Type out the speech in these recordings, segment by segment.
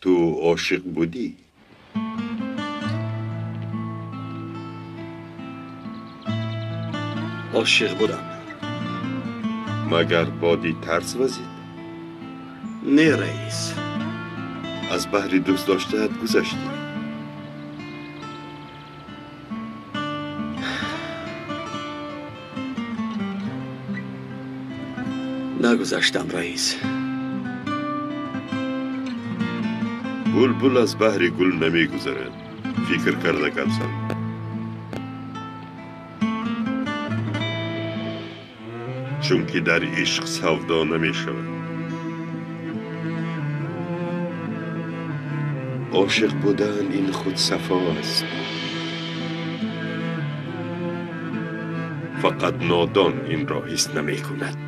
تو عاشق بودی؟ عاشق بودم. مگر بادی ترس وزید؟ نه رئیس. از بحر دوست داشته‌ات گذشتی؟ نگذشتم رئیس. بلبل از بحر گل نمی گذرد. فکر کرده کلسن. چون که در عشق سودا نمی شود. عاشق بودن این خود صفا است. فقط نادان این را حس نمی کند.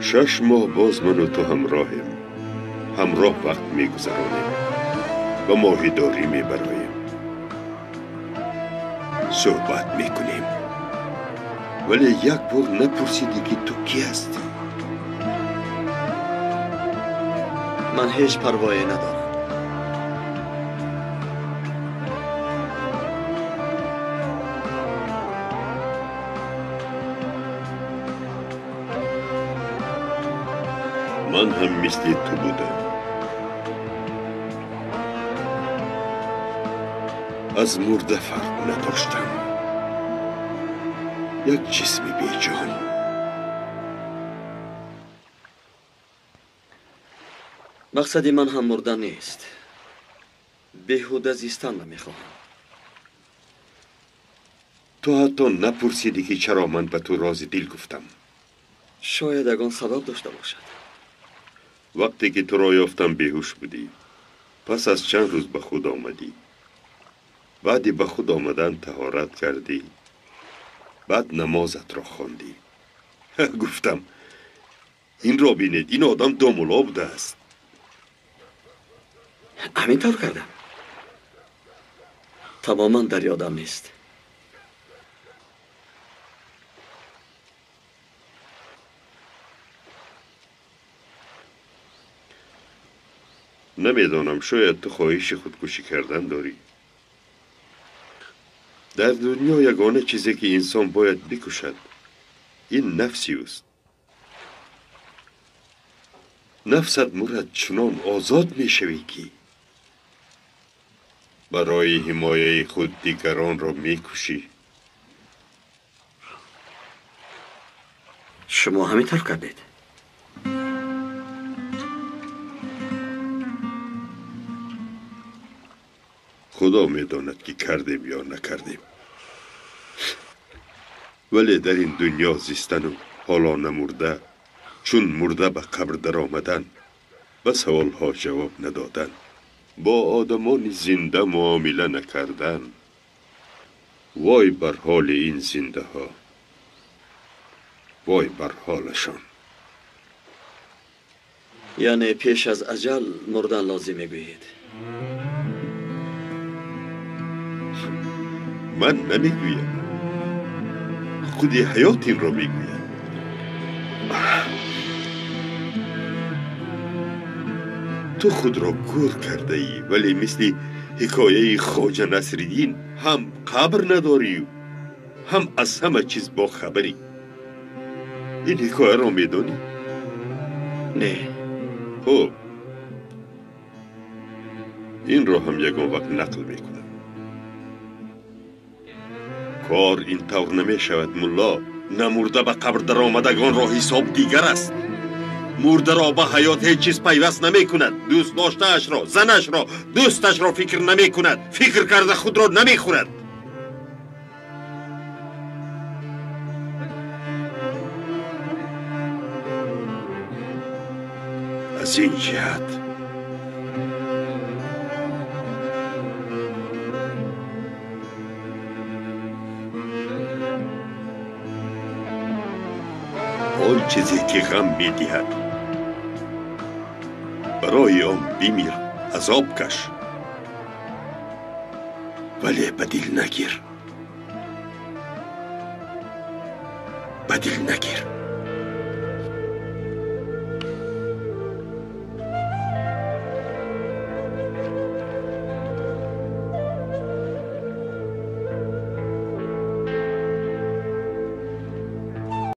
شش ماه باز من و تو همراهیم. همراه وقت می گذرانیم و ماهیداری می برایم. صحبت می کنیم. ولی یک بار نپرسیدی که تو کی هستی؟ من هیچ پروایی ندارم. من هم مثل تو بودم. از مرده فرق نداشتم. یک جسم بی جان. مقصدی من هم مردن نیست. بیهوده زیستن نمیخواهم. تو حتی نپرسیدی که چرا من به تو راز دل گفتم. شاید اگان سبب داشته باشد. وقتی که تو را یافتم بیهوش بودی. پس از چند روز به خود آمدی. بعدی به خود آمدن طهارت کردی. بعد نمازت را خواندی. گفتم این را بینید، این آدم دامولا بوده است. همینطور کردم. تماما در یادم نیست. نمیدانم، شاید تو خواهش خودکشی کردن داری. در دنیا یگانه چیزی که انسان باید بکشد این نفسی است. نفست مرد چنان آزاد می شوی که برای حمایه خود دیگران را می کشی. شما همینطور کردید. خدا می داند که کردیم یا نکردیم. ولی در این دنیا زیستن و حالا نمرده، چون مرده به قبر در آمدن، به سوالها جواب ندادن، با آدمان زنده معامله نکردن. وای بر حال این زنده ها. وای بر حالشان. یعنی پیش از اجل مردن لازم میگویید؟ من نمیگویم، خودی حیات این را میگوید. تو خود را گور کرده ای، ولی مثل حکایه خواجه نصرالدین هم قبر نداری هم از همه چیز با خبری. این حکایه را میدانی؟ نه. خب این را هم یکان وقت نقل میکنم. کار این طور نمی شود ملا. نمرده به قبر در آمدگان را حساب دیگر است. مرده با حیات هیچ چیز پیوست نمی کند. دوست داشته اش را، زنش را، دوستش را فکر نمی کند. فکر کرده خود را نمی خورد. از این جهت آن چیزی که غم می دهد برای آن بمیر، عذاب کش، ولی به دل نگیر. به دل نگیر.